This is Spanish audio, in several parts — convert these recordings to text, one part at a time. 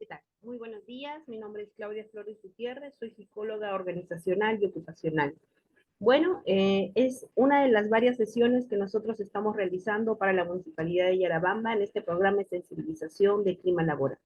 ¿Qué tal? Muy buenos días, mi nombre es Claudia Flores Gutiérrez, soy psicóloga organizacional y ocupacional. Bueno, es una de las varias sesiones que nosotros estamos realizando para la Municipalidad de Yarabamba en este programa de sensibilización de clima laboral.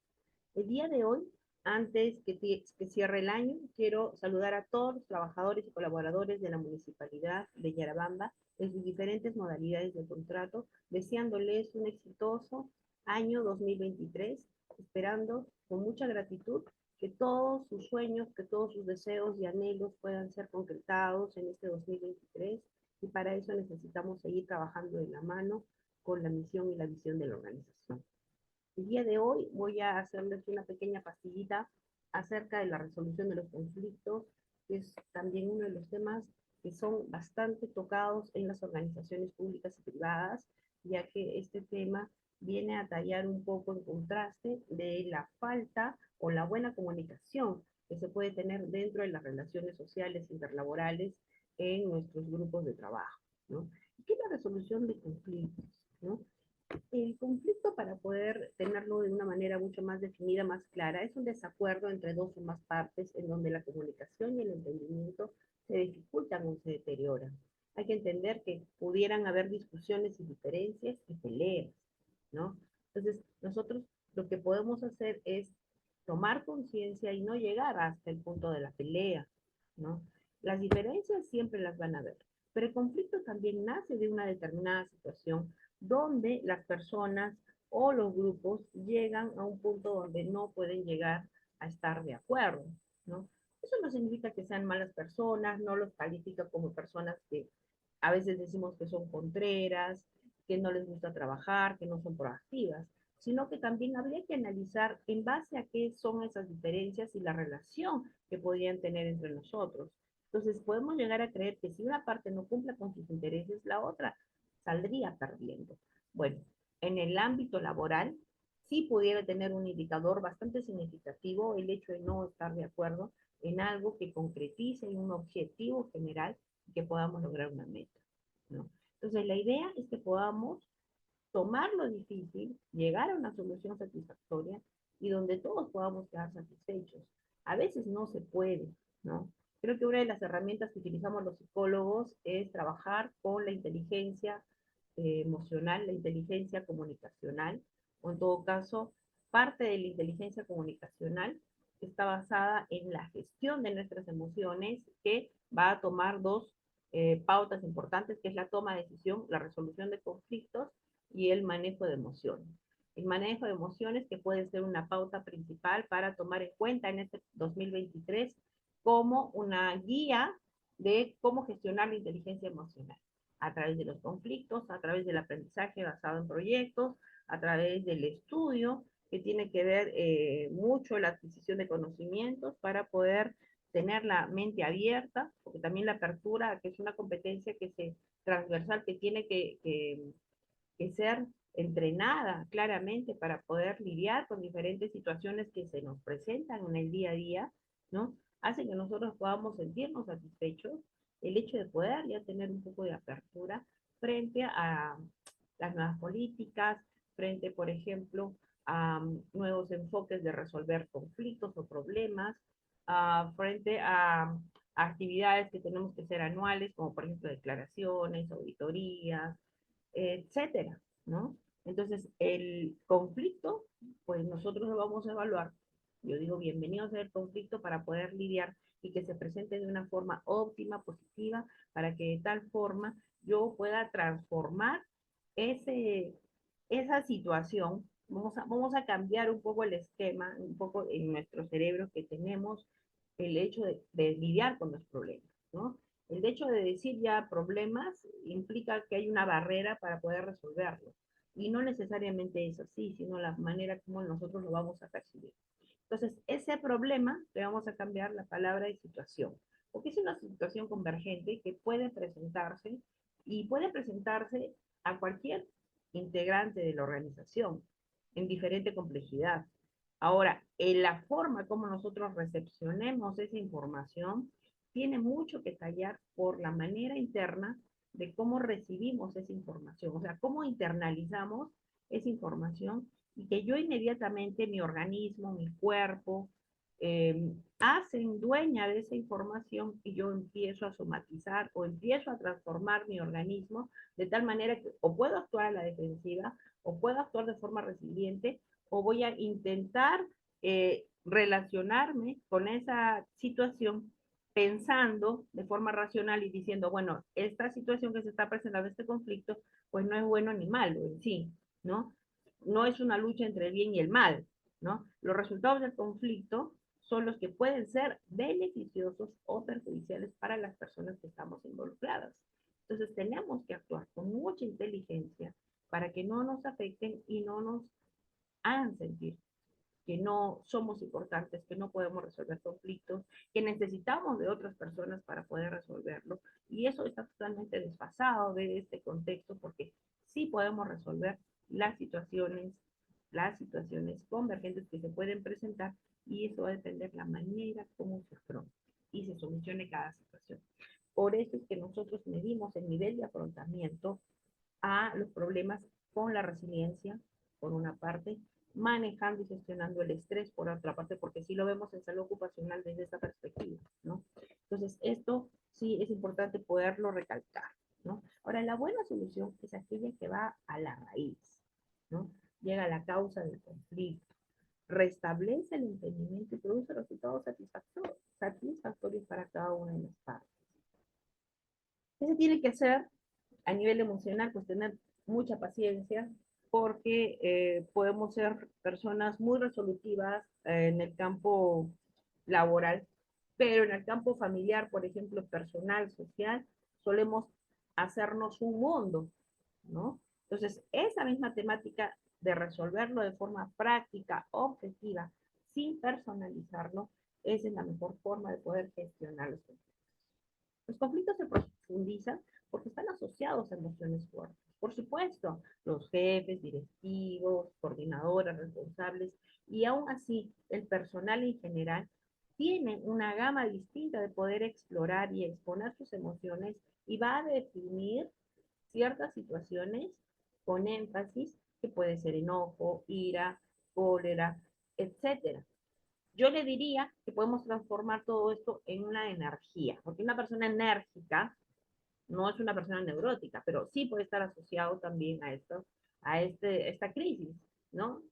El día de hoy, antes que cierre el año, quiero saludar a todos los trabajadores y colaboradores de la Municipalidad de Yarabamba en sus diferentes modalidades de contrato, deseándoles un exitoso año 2023, esperando con mucha gratitud que todos sus sueños, que todos sus deseos y anhelos puedan ser concretados en este 2023, y para eso necesitamos seguir trabajando de la mano con la misión y la visión de la organización. El día de hoy voy a hacerles una pequeña pastillita acerca de la resolución de los conflictos, que es también uno de los temas que son bastante tocados en las organizaciones públicas y privadas, ya que este tema viene a tallar un poco en contraste de la falta o la buena comunicación que se puede tener dentro de las relaciones sociales interlaborales en nuestros grupos de trabajo, ¿no? ¿Qué es la resolución de conflictos, no? El conflicto, para poder tenerlo de una manera mucho más definida, más clara, es un desacuerdo entre dos o más partes en donde la comunicación y el entendimiento se dificultan o se deterioran. Hay que entender que pudieran haber discusiones y diferencias y peleas, ¿no? Entonces, nosotros lo que podemos hacer es tomar conciencia y no llegar hasta el punto de la pelea, ¿no? Las diferencias siempre las van a haber, pero el conflicto también nace de una determinada situación donde las personas o los grupos llegan a un punto donde no pueden llegar a estar de acuerdo, ¿no? Eso no significa que sean malas personas, no los califica como personas que a veces decimos que son contreras, que no les gusta trabajar, que no son proactivas, sino que también habría que analizar en base a qué son esas diferencias y la relación que podrían tener entre nosotros. Entonces podemos llegar a creer que si una parte no cumple con sus intereses, la otra saldría perdiendo. Bueno, en el ámbito laboral, sí pudiera tener un indicador bastante significativo el hecho de no estar de acuerdo en algo que concretice en un objetivo general y que podamos lograr una meta, ¿no? Entonces, la idea es que podamos tomar lo difícil, llegar a una solución satisfactoria y donde todos podamos quedar satisfechos. A veces no se puede, ¿no? Creo que una de las herramientas que utilizamos los psicólogos es trabajar con la inteligencia emocional, la inteligencia comunicacional, o en todo caso, parte de la inteligencia comunicacional está basada en la gestión de nuestras emociones, que va a tomar dos pautas importantes, que es la toma de decisión, la resolución de conflictos y el manejo de emociones. El manejo de emociones, que puede ser una pauta principal para tomar en cuenta en este 2023 como una guía de cómo gestionar la inteligencia emocional a través de los conflictos, a través del aprendizaje basado en proyectos, a través del estudio, que tiene que ver mucho la adquisición de conocimientos para poder tener la mente abierta, porque también la apertura, que es una competencia que se transversal, que tiene que ser entrenada claramente para poder lidiar con diferentes situaciones que se nos presentan en el día a día, ¿no? Hace que nosotros podamos sentirnos satisfechos, el hecho de poder ya tener un poco de apertura frente a las nuevas políticas, frente, por ejemplo, a nuevos enfoques de resolver conflictos o problemas, frente a actividades que tenemos que ser anuales, como por ejemplo declaraciones, auditorías, etcétera, ¿no? Entonces, el conflicto, pues nosotros lo vamos a evaluar. Yo digo, bienvenidos al conflicto para poder lidiar y que se presente de una forma óptima, positiva, para que de tal forma yo pueda transformar ese, esa situación. Vamos a cambiar un poco el esquema, un poco en nuestro cerebro que tenemos el hecho de lidiar con los problemas, ¿no? El hecho de decir ya problemas implica que hay una barrera para poder resolverlo. Y no necesariamente es así, sino la manera como nosotros lo vamos a percibir. Entonces, ese problema le vamos a cambiar la palabra de situación, porque es una situación convergente que puede presentarse y puede presentarse a cualquier integrante de la organización en diferente complejidad. Ahora, en la forma como nosotros recepcionemos esa información tiene mucho que tallar por la manera interna de cómo recibimos esa información, o sea, cómo internalizamos esa información y que yo inmediatamente, mi organismo, mi cuerpo, hacen dueña de esa información y yo empiezo a somatizar o empiezo a transformar mi organismo de tal manera que o puedo actuar a la defensiva o puedo actuar de forma resiliente o voy a intentar relacionarme con esa situación pensando de forma racional y diciendo, bueno, esta situación que se está presentando, este conflicto, pues no es bueno ni malo en sí, ¿no? No es una lucha entre el bien y el mal, ¿no? Los resultados del conflicto son los que pueden ser beneficiosos o perjudiciales para las personas que estamos involucradas. Entonces tenemos que actuar con mucha inteligencia para que no nos afecten y no nos hagan sentir que no somos importantes, que no podemos resolver conflictos, que necesitamos de otras personas para poder resolverlo. Y eso está totalmente desfasado de este contexto porque sí podemos resolver las situaciones convergentes que se pueden presentar y eso va a depender de la manera como se afronta y se solucione cada situación. Por eso es que nosotros medimos el nivel de afrontamiento a los problemas con la resiliencia, por una parte, manejando y gestionando el estrés, por otra parte, porque sí lo vemos en salud ocupacional desde esta perspectiva, ¿no? Entonces, esto sí es importante poderlo recalcar, ¿no? Ahora, la buena solución es aquella que va a la raíz, ¿no? Llega a la causa del conflicto, restablece el entendimiento y produce resultados satisfactorios para cada una de las partes. ¿Qué se tiene que hacer a nivel emocional? Pues tener mucha paciencia porque podemos ser personas muy resolutivas en el campo laboral, pero en el campo familiar, por ejemplo, personal, social, solemos hacernos un mundo, ¿no? Entonces, esa misma temática de resolverlo de forma práctica, objetiva, sin personalizarlo, esa es la mejor forma de poder gestionar los conflictos. Los conflictos se profundizan porque están asociados a emociones fuertes. Por supuesto, los jefes, directivos, coordinadoras, responsables, y aún así el personal en general tiene una gama distinta de poder explorar y exponer sus emociones y va a definir ciertas situaciones con énfasis que puede ser enojo, ira, cólera, etcétera. Yo le diría que podemos transformar todo esto en una energía, porque una persona enérgica no es una persona neurótica, pero sí puede estar asociado también a esto, esta crisis, ¿no?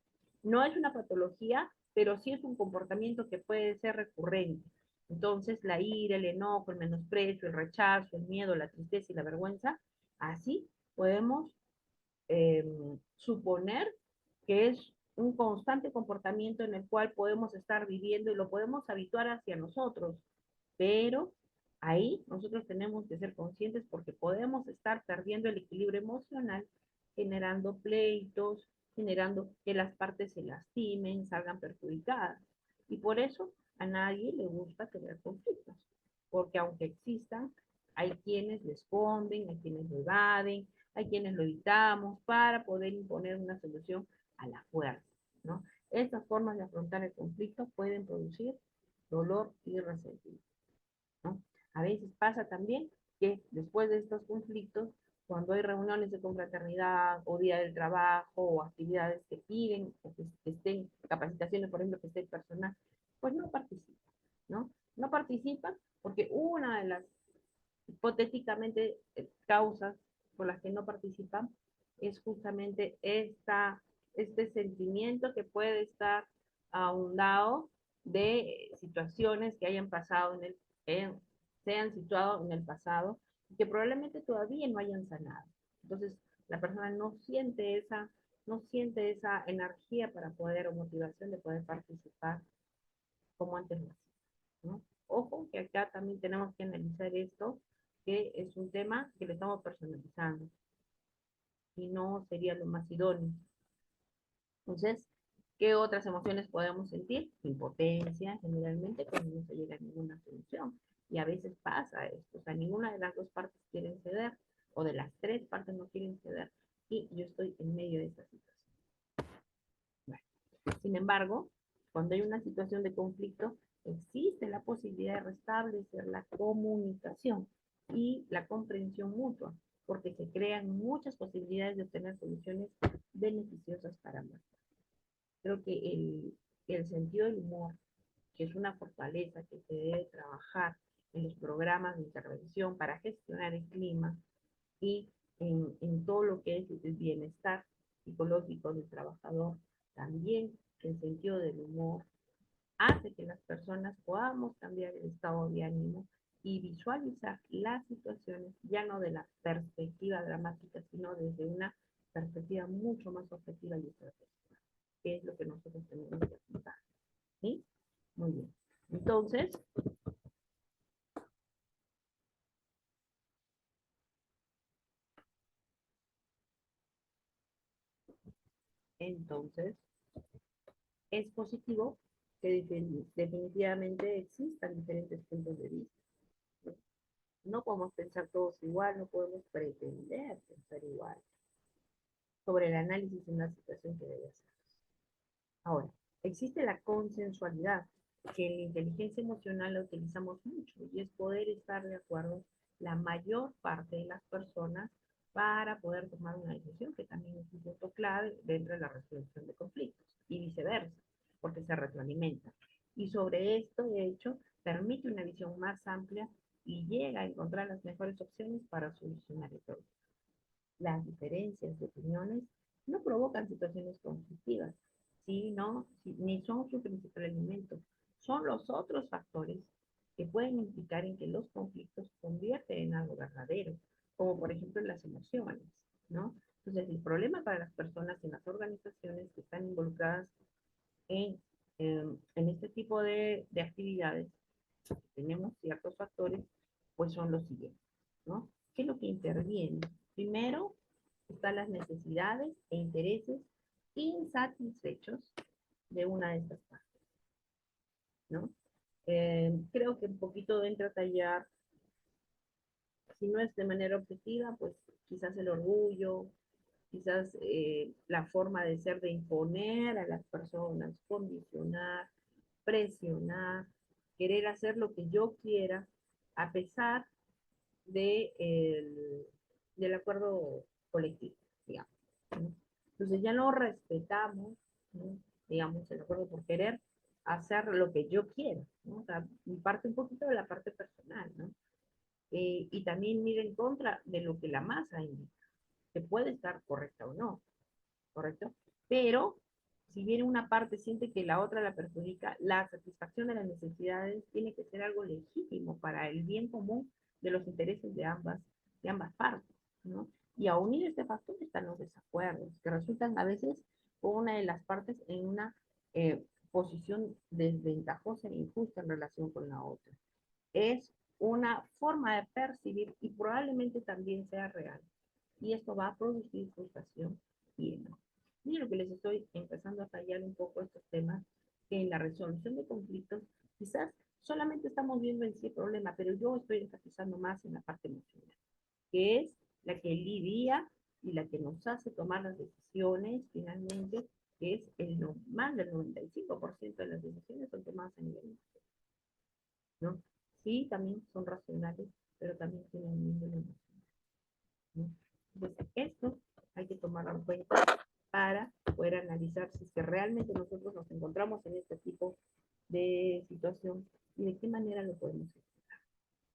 No es una patología, pero sí es un comportamiento que puede ser recurrente. Entonces, la ira, el enojo, el menosprecio, el rechazo, el miedo, la tristeza y la vergüenza, así podemos eh, suponer que es un constante comportamiento en el cual podemos estar viviendo y lo podemos habituar hacia nosotros, pero ahí nosotros tenemos que ser conscientes porque podemos estar perdiendo el equilibrio emocional, generando pleitos, generando que las partes se lastimen, salgan perjudicadas. Y por eso a nadie le gusta tener conflictos, porque aunque existan, hay quienes le esconden, hay quienes lo evaden, hay quienes lo evitamos para poder imponer una solución a la fuerza, ¿no? Estas formas de afrontar el conflicto pueden producir dolor y resentimiento, ¿no? A veces pasa también que después de estos conflictos, cuando hay reuniones de confraternidad o día del trabajo o actividades que piden o que estén capacitaciones, por ejemplo, que esté personal, pues no participan, ¿no? No participan porque una de las hipotéticamente causas por las que no participan es justamente este sentimiento que puede estar ahondado de situaciones que hayan pasado se han situado en el pasado y que probablemente todavía no hayan sanado. Entonces, la persona no siente esa energía para poder o motivación de poder participar como antes lo hacía, ¿no? Ojo que acá también tenemos que analizar esto, que es un tema que lo estamos personalizando y no sería lo más idóneo. Entonces, ¿qué otras emociones podemos sentir? Impotencia, generalmente, cuando no se llega a ninguna solución. Y a veces pasa esto, o sea, ninguna de las dos partes quieren ceder, o de las tres partes no quieren ceder, y yo estoy en medio de esta situación. Bueno, sin embargo, cuando hay una situación de conflicto, existe la posibilidad de restablecer la comunicación y la comprensión mutua, porque se crean muchas posibilidades de obtener soluciones beneficiosas para ambas. Creo que el sentido del humor, que es una fortaleza que se debe trabajar en los programas de intervención para gestionar el clima y en todo lo que es el bienestar psicológico del trabajador, también el sentido del humor hace que las personas podamos cambiar el estado de ánimo y visualizar las situaciones ya no de la perspectiva dramática, sino desde una perspectiva mucho más objetiva y estratégica, que es lo que nosotros tenemos que apuntar. ¿Sí? Muy bien. Entonces, entonces, es positivo que definitivamente existan diferentes puntos de vista. ¿No? No podemos pensar todos igual, no podemos pretender pensar igual sobre el análisis de una situación que debe ser. Ahora, existe la consensualidad, que en la inteligencia emocional la utilizamos mucho, y es poder estar de acuerdo la mayor parte de las personas para poder tomar una decisión, que también es un punto clave dentro de la resolución de conflictos, y viceversa, porque se retroalimenta. Y sobre esto, de hecho, permite una visión más amplia y llega a encontrar las mejores opciones para solucionar el problema. Las diferencias de opiniones no provocan situaciones conflictivas, ni son su principal elemento. Son los otros factores que pueden implicar en que los conflictos se convierten en algo verdadero, como por ejemplo las emociones, ¿no? Entonces, el problema para las personas en las organizaciones que están involucradas en, en este tipo de actividades, tenemos ciertos factores, pues son los siguientes, ¿no? ¿Qué es lo que interviene? Primero, están las necesidades e intereses insatisfechos de una de estas partes, ¿no? Creo que un poquito entra a tallar, si no es de manera objetiva, pues quizás el orgullo, quizás la forma de ser de imponer a las personas, condicionar, presionar, querer hacer lo que yo quiera, a pesar de del acuerdo colectivo, digamos. ¿No? Entonces ya no respetamos, ¿no? Digamos, el acuerdo por querer hacer lo que yo quiera, ¿no? O sea, parte un poquito de la parte personal, ¿no? Y también ir en contra de lo que la masa indica, que puede estar correcta o no, ¿correcto? Pero si bien una parte siente que la otra la perjudica, la satisfacción de las necesidades tiene que ser algo legítimo para el bien común de los intereses de ambas partes, ¿no? Y a unir este factor están los desacuerdos, que resultan a veces con una de las partes en una posición desventajosa e injusta en relación con la otra. Es una forma de percibir y probablemente también sea real. Y esto va a producir frustración y enojo. Miren lo que les estoy empezando a tallar un poco estos temas, que en la resolución de conflictos quizás solamente estamos viendo en sí el problema, pero yo estoy enfatizando más en la parte emocional, que es la que lidia y la que nos hace tomar las decisiones finalmente, que es más del 95% de las decisiones son tomadas a nivel emocional, ¿no? Sí, también son racionales, pero también tienen un nivel emocional, ¿no? Entonces, esto hay que tomarlo en cuenta para poder analizar si es que realmente nosotros nos encontramos en este tipo de situación y de qué manera lo podemos gestionar.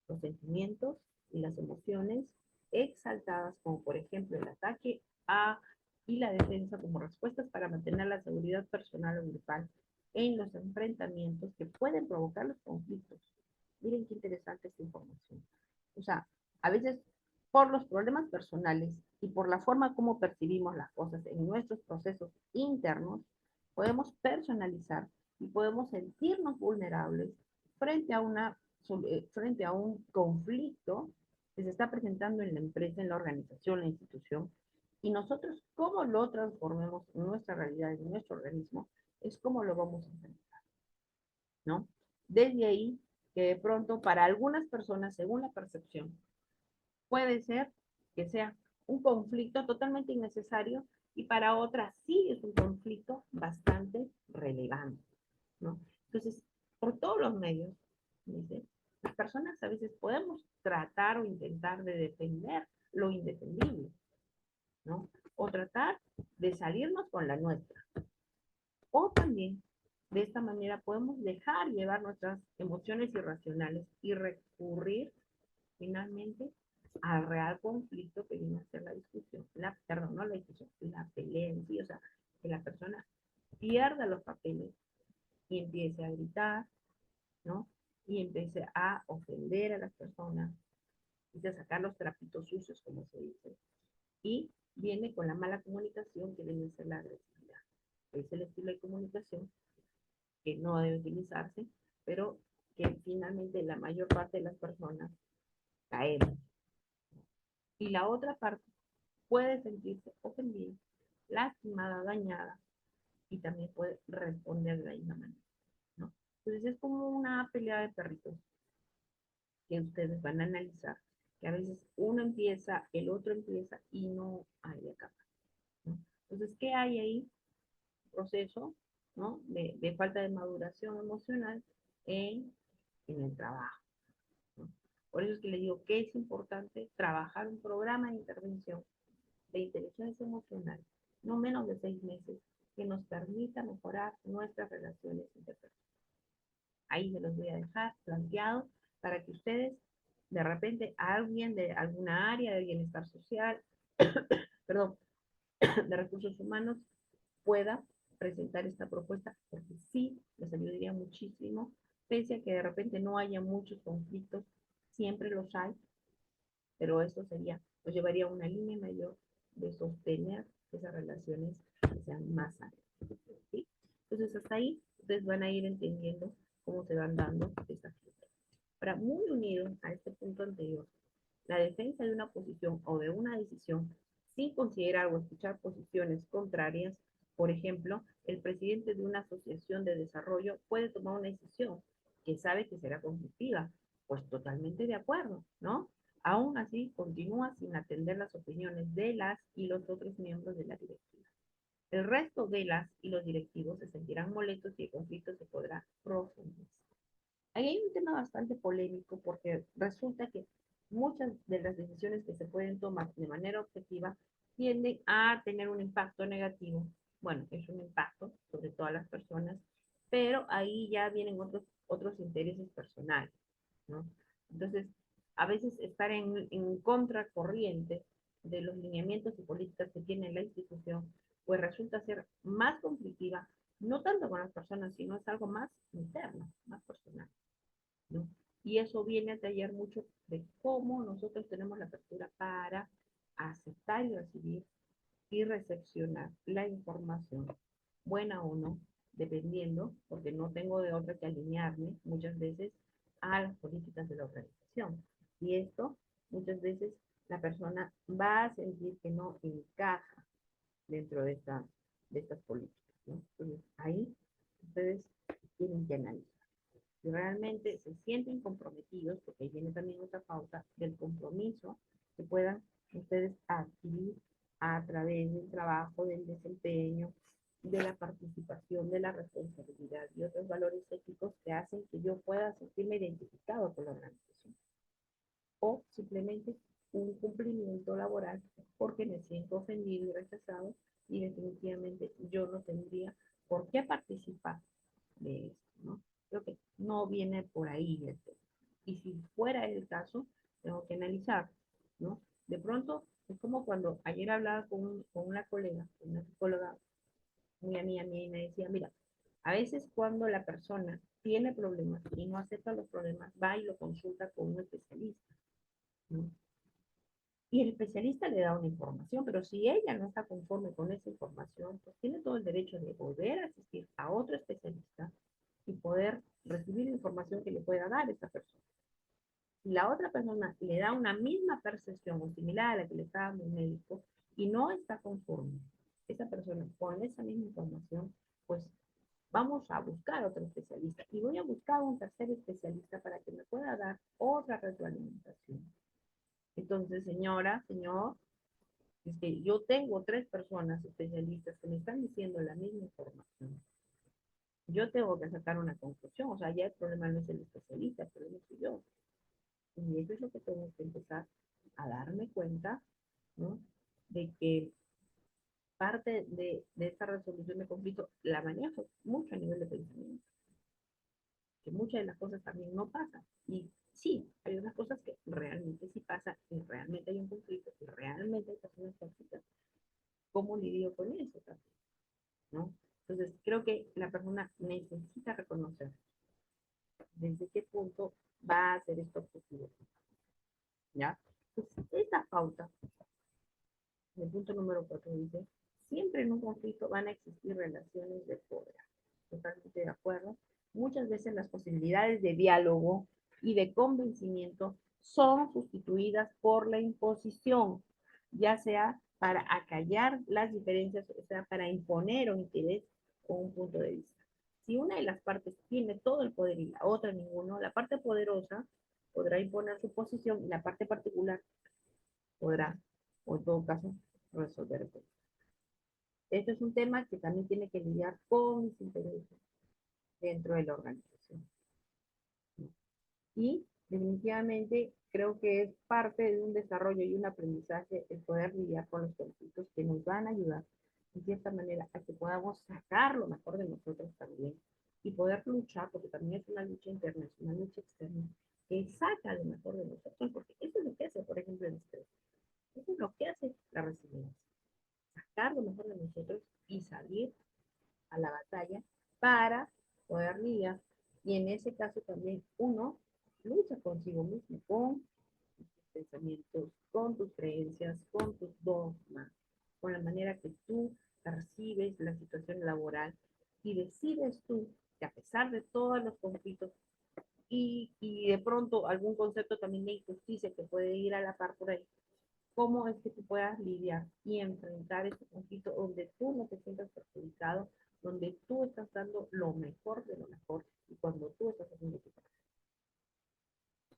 Los sentimientos y las emociones exaltadas, como por ejemplo el ataque a y la defensa como respuestas para mantener la seguridad personal o grupal en los enfrentamientos que pueden provocar los conflictos. Miren qué interesante esta información. O sea, a veces por los problemas personales y por la forma como percibimos las cosas en nuestros procesos internos, podemos personalizar y podemos sentirnos vulnerables frente a, frente a un conflicto que se está presentando en la empresa, en la organización, en la institución, y nosotros cómo lo transformemos en nuestra realidad, en nuestro organismo, es cómo lo vamos a enfrentar, ¿no? Desde ahí, que de pronto para algunas personas, según la percepción, puede ser que sea un conflicto totalmente innecesario y para otras sí es un conflicto bastante relevante, ¿no? Entonces, por todos los medios, ¿dice? Las personas a veces podemos tratar o intentar de defender lo indefendible, ¿no? O tratar de salirnos con la nuestra. O también, de esta manera, podemos dejar llevar nuestras emociones irracionales y recurrir finalmente al real conflicto que viene a ser la discusión, perdón, no la discusión, la pelea en sí, o sea, que la persona pierda los papeles y empiece a gritar, ¿no? Y empiece a ofender a las personas, y a sacar los trapitos sucios, como se dice, y viene con la mala comunicación que viene a ser la agresividad. Es el estilo de comunicación que no debe utilizarse, pero que finalmente la mayor parte de las personas caemos. Y la otra parte puede sentirse ofendida, lastimada, dañada, y también puede responder de la misma manera, ¿no? Entonces es como una pelea de perritos que ustedes van a analizar, que a veces uno empieza, el otro empieza y no hay acá, ¿no? Entonces, ¿qué hay ahí? Proceso, ¿no? De falta de maduración emocional en el trabajo, ¿no? Por eso es que le digo que es importante trabajar un programa de intervención de inteligencia emocional, no menos de 6 meses, que nos permita mejorar nuestras relaciones interpersonales. Ahí se los voy a dejar planteado para que ustedes, de repente, alguien de alguna área de bienestar social, perdón, de recursos humanos, pueda presentar esta propuesta, porque sí les ayudaría muchísimo, pese a que de repente no haya muchos conflictos, siempre los hay, pero esto sería, nos llevaría a una línea mayor de sostener esas relaciones que sean más sanas, ¿sí? Entonces, hasta ahí, ustedes van a ir entendiendo cómo se van dando estas cosas. Ahora, muy unido a este punto anterior, la defensa de una posición o de una decisión sin considerar o escuchar posiciones contrarias. Por ejemplo, el presidente de una asociación de desarrollo puede tomar una decisión que sabe que será conflictiva, pues totalmente de acuerdo, ¿no? Aún así, continúa sin atender las opiniones de las y los otros miembros de la directiva. El resto de las y los directivos se sentirán molestos y el conflicto se podrá profundizar. Ahí hay un tema bastante polémico porque resulta que muchas de las decisiones que se pueden tomar de manera objetiva tienden a tener un impacto negativo. Bueno, es un impacto sobre todas las personas, pero ahí ya vienen otros intereses personales, ¿no? Entonces, a veces estar en contracorriente de los lineamientos y políticas que tiene la institución, pues resulta ser más conflictiva, no tanto con las personas, sino es algo más interno, más personal, ¿no? Y eso viene a tallar mucho de cómo nosotros tenemos la apertura para aceptar y recibir y recepcionar la información, buena o no, dependiendo, porque no tengo de otra que alinearme muchas veces a las políticas de la organización. Y esto, muchas veces, la persona va a sentir que no encaja dentro de estas políticas, ¿no? Entonces, ahí ustedes tienen que analizar si realmente se sienten comprometidos, porque ahí viene también otra pauta del compromiso que puedan ustedes adquirir a través del trabajo, del desempeño, de la participación, de la responsabilidad y otros valores éticos que hacen que yo pueda sentirme identificado con la organización. O simplemente un cumplimiento laboral porque me siento ofendido y rechazado y definitivamente yo no tendría por qué participar de esto, ¿no? Creo que no viene por ahí el tema. Y si fuera el caso, tengo que analizar, ¿no? De pronto, es como cuando ayer hablaba con una colega, una psicóloga muy amiga mía, y me decía, mira, a veces cuando la persona tiene problemas y no acepta los problemas, va y lo consulta con un especialista, ¿no? Y el especialista le da una información, pero si ella no está conforme con esa información, pues tiene todo el derecho de volver a asistir a otro especialista y poder recibir la información que le pueda dar esa persona. Si la otra persona le da una misma percepción o similar a la que le está dando el médico y no está conforme esa persona con esa misma información, pues vamos a buscar otro especialista y voy a buscar un tercer especialista para que me pueda dar otra retroalimentación. Entonces, señora, señor, es que yo tengo 3 personas especialistas que me están diciendo la misma información. Yo tengo que sacar una conclusión, o sea, ya el problema no es el especialista, el problema soy yo. Y eso es lo que tengo que empezar a darme cuenta, ¿no? De que parte de esta resolución de conflicto la manejo mucho a nivel de pensamiento, que muchas de las cosas también no pasan. Y sí, hay unas cosas que realmente sí pasan, y realmente hay un conflicto, y realmente hay personas tóxicas. ¿Cómo lidio con eso también? ¿No? Entonces, creo que la persona necesita reconocer desde qué punto va a hacer esto objetivo. ¿Ya? Entonces, esta pauta, el punto número 4 dice, siempre en un conflicto van a existir relaciones de poder. Totalmente de acuerdo. Muchas veces las posibilidades de diálogo y de convencimiento son sustituidas por la imposición, ya sea para acallar las diferencias, o sea, para imponer un interés o un punto de vista. Si una de las partes tiene todo el poder y la otra ninguno, la parte poderosa podrá imponer su posición y la parte particular podrá, o en todo caso, resolver el problema. Este es un tema que también tiene que lidiar con mis intereses dentro de la organización. Y definitivamente creo que es parte de un desarrollo y un aprendizaje el poder lidiar con los conflictos que nos van a ayudar, de cierta manera, a que podamos sacar lo mejor de nosotros también y poder luchar, porque también es una lucha interna, es una lucha externa, que saca lo mejor de nosotros, porque eso es lo que hace, por ejemplo, el estrés. Eso es lo que hace la resiliencia. Sacar lo mejor de nosotros y salir a la batalla para poder lidiar. Y en ese caso también uno lucha consigo mismo, con tus pensamientos, con tus creencias, con tus dogmas, con la manera que tú percibes la situación laboral y decides tú que a pesar de todos los conflictos y de pronto algún concepto también de injusticia que puede ir a la par por ahí, cómo es que tú puedas lidiar y enfrentar ese conflicto donde tú no te sientas perjudicado, donde tú estás dando lo mejor de lo mejor y cuando tú estás haciendo tu trabajo.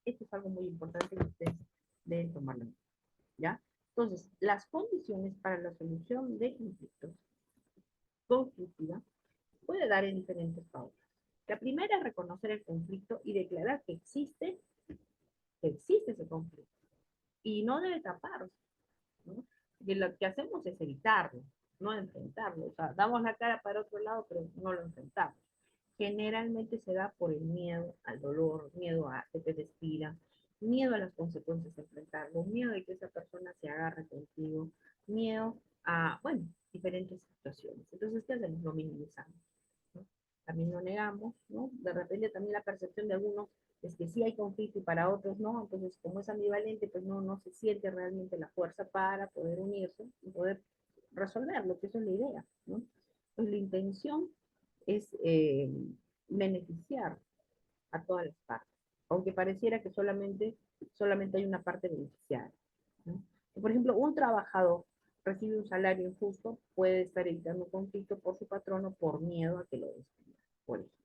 Esto es algo muy importante que ustedes deben tomarlo en cuenta, ¿ya? Entonces, las condiciones para la solución de conflictos constructiva puede dar en diferentes pautas. La primera es reconocer el conflicto y declarar que existe ese conflicto y no debe taparse, ¿no? Y lo que hacemos es evitarlo, no enfrentarlo. O sea, damos la cara para otro lado, pero no lo enfrentamos. Generalmente se da por el miedo al dolor, miedo a que te despidan, miedo a las consecuencias de enfrentarlo, miedo de que esa persona se agarre contigo, miedo a, bueno, diferentes situaciones. Entonces, ¿qué hacemos? Lo minimizamos, ¿no? También lo negamos, ¿no? De repente también la percepción de algunos es que sí hay conflicto y para otros no, entonces como es ambivalente, pues no se siente realmente la fuerza para poder unirse y poder resolverlo, que eso es la idea, ¿no? Pues la intención es beneficiar a todas las partes, aunque pareciera que solamente hay una parte beneficiada, ¿no? Por ejemplo, un trabajador recibe un salario injusto, puede estar evitando un conflicto por su patrono por miedo a que lo despida, por ejemplo.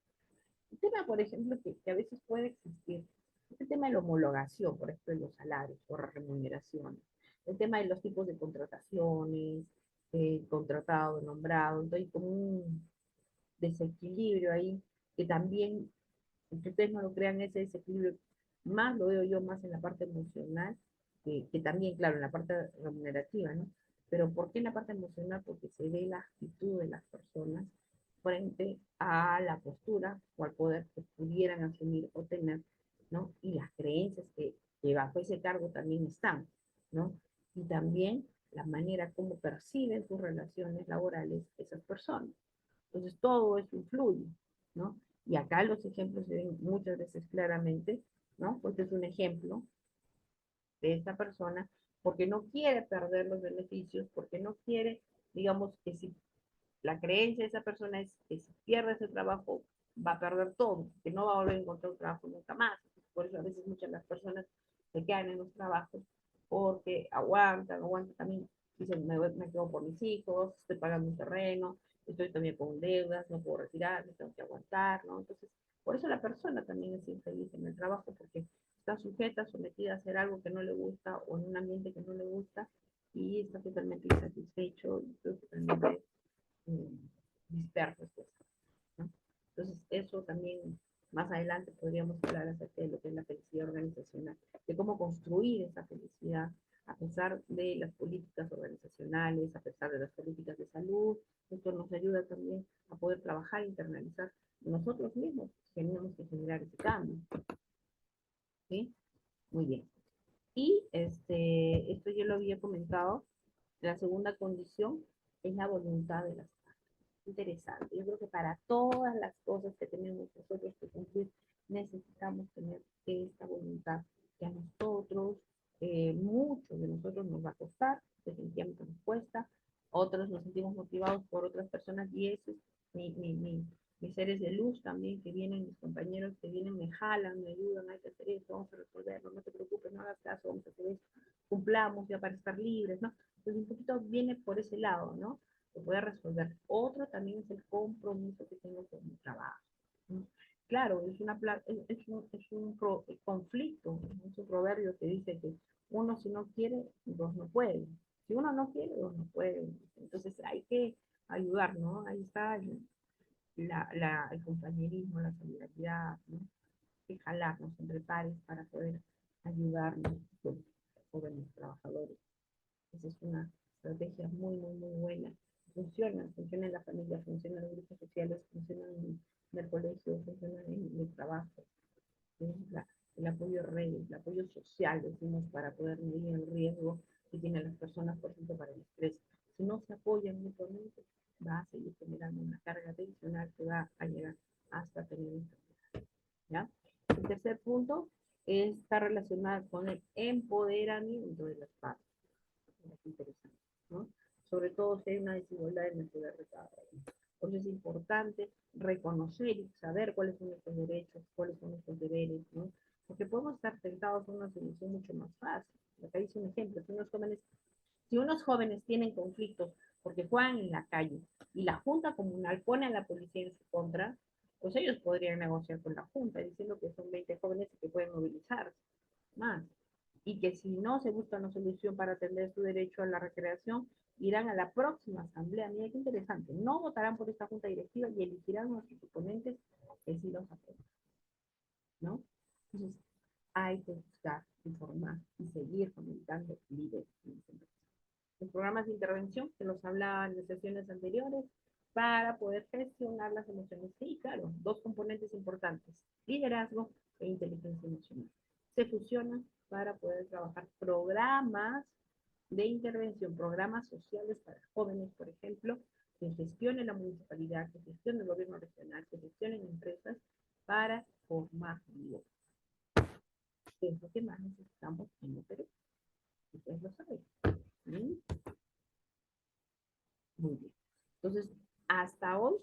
El tema, por ejemplo, que a veces puede existir, es el tema de la homologación, por ejemplo, de los salarios o remuneraciones, el tema de los tipos de contrataciones, contratado, nombrado, entonces hay como un desequilibrio ahí, que también, aunque ustedes no lo crean, ese desequilibrio más lo veo yo más en la parte emocional, que también, claro, en la parte remunerativa, ¿no? Pero ¿por qué en la parte emocional? Porque se ve la actitud de las personas frente a la postura o al poder que pudieran asumir o tener, ¿no? Y las creencias que bajo ese cargo también están, ¿no? Y también la manera como perciben sus relaciones laborales esas personas. Entonces todo eso influye, ¿no? Y acá los ejemplos se ven muchas veces claramente, ¿no? Pues es un ejemplo de esta persona porque no quiere perder los beneficios, porque no quiere, digamos, que si la creencia de esa persona es que si pierde ese trabajo va a perder todo, que no va a volver a encontrar un trabajo nunca más. Por eso a veces muchas de las personas se quedan en los trabajos porque aguantan también, dicen, me quedo por mis hijos, estoy pagando un terreno, estoy también con deudas, no puedo retirarme, tengo que aguantar, ¿no? Entonces, por eso la persona también es infeliz en el trabajo, porque está sujeta, sometida a hacer algo que no le gusta o en un ambiente que no le gusta y está totalmente insatisfecho y totalmente dispersos, pues, ¿no? Entonces, eso también más adelante podríamos hablar acerca de lo que es la felicidad organizacional, de cómo construir esa felicidad A pesar de las políticas organizacionales, a pesar de las políticas de salud, esto nos ayuda también a poder trabajar e internalizar nosotros mismos. Tenemos que generar ese cambio. ¿Sí? Muy bien. Y esto yo lo había comentado. La segunda condición es la voluntad de las partes. Interesante. Yo creo que para todas las cosas que tenemos nosotros que cumplir, necesitamos tener esta voluntad que a nosotros, muchos de nosotros nos va a costar, definitivamente nos cuesta, otros nos sentimos motivados por otras personas y eso es mis seres de luz también que vienen, mis compañeros que vienen, me jalan, me ayudan, hay que hacer esto, vamos a resolverlo, no te preocupes, no hagas caso, vamos a hacer esto, cumplamos ya para estar libres, ¿no? Entonces un poquito viene por ese lado, ¿no? Que pueda resolver. Otro también es el compromiso que tengo con mi trabajo, ¿no? Claro, es un conflicto, es un proverbio que dice que uno si no quiere, dos no puede. Si uno no quiere, dos no puede. Entonces hay que ayudar, ¿no? Ahí está el compañerismo, la solidaridad, ¿no? Que jalarnos entre pares para poder ayudarnos pues, jóvenes trabajadores. Esa es una estrategia muy, muy, muy buena. Funciona en la familia, funciona en los grupos sociales, funciona en el colegio, funciona en el trabajo. La, el apoyo redes, el apoyo social, decimos, para poder medir el riesgo que tienen las personas, por ejemplo, para el estrés. Si no se apoyan mutuamente, va a seguir generando una carga adicional que va a llegar hasta tener enfermedad. ¿Ya? El tercer punto está relacionado con el empoderamiento de las partes. Es interesante, ¿no? Sobre todo si hay una desigualdad en el poder de cada uno. Por eso es importante reconocer y saber cuáles son nuestros derechos, cuáles son nuestros deberes, ¿no? Porque podemos estar tentados a una solución mucho más fácil. Acá dice un ejemplo, si unos jóvenes tienen conflictos porque juegan en la calle y la Junta Comunal pone a la policía en su contra, pues ellos podrían negociar con la Junta diciendo que son 20 jóvenes y que pueden movilizarse más. Y que si no se busca una solución para atender su derecho a la recreación, irán a la próxima asamblea. Mira qué interesante. No votarán por esta junta directiva y elegirán a sus oponentes que sí los apoyan, ¿no? Entonces, hay que buscar, informar y seguir fomentando líderes. Los programas de intervención que nos hablaban en sesiones anteriores para poder gestionar las emociones. Sí, claro, dos componentes importantes, liderazgo e inteligencia emocional. Se fusionan para poder trabajar programas de intervención, programas sociales para jóvenes, por ejemplo, que gestione la municipalidad, que gestione el gobierno regional, que gestionen empresas para formar líderes. Es lo que más necesitamos en el Perú. Ustedes lo saben. ¿Sí? Muy bien. Entonces, hasta hoy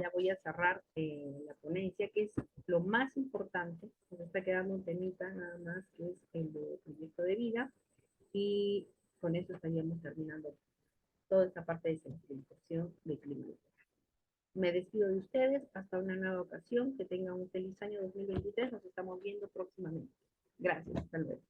ya voy a cerrar la ponencia, que es lo más importante. Nos está quedando un temita nada más, que es el de proyecto de vida. Y con eso estaríamos terminando toda esta parte de sensibilización de clima. Me despido de ustedes hasta una nueva ocasión. Que tengan un feliz año 2023. Nos estamos viendo próximamente. Gracias. Hasta luego.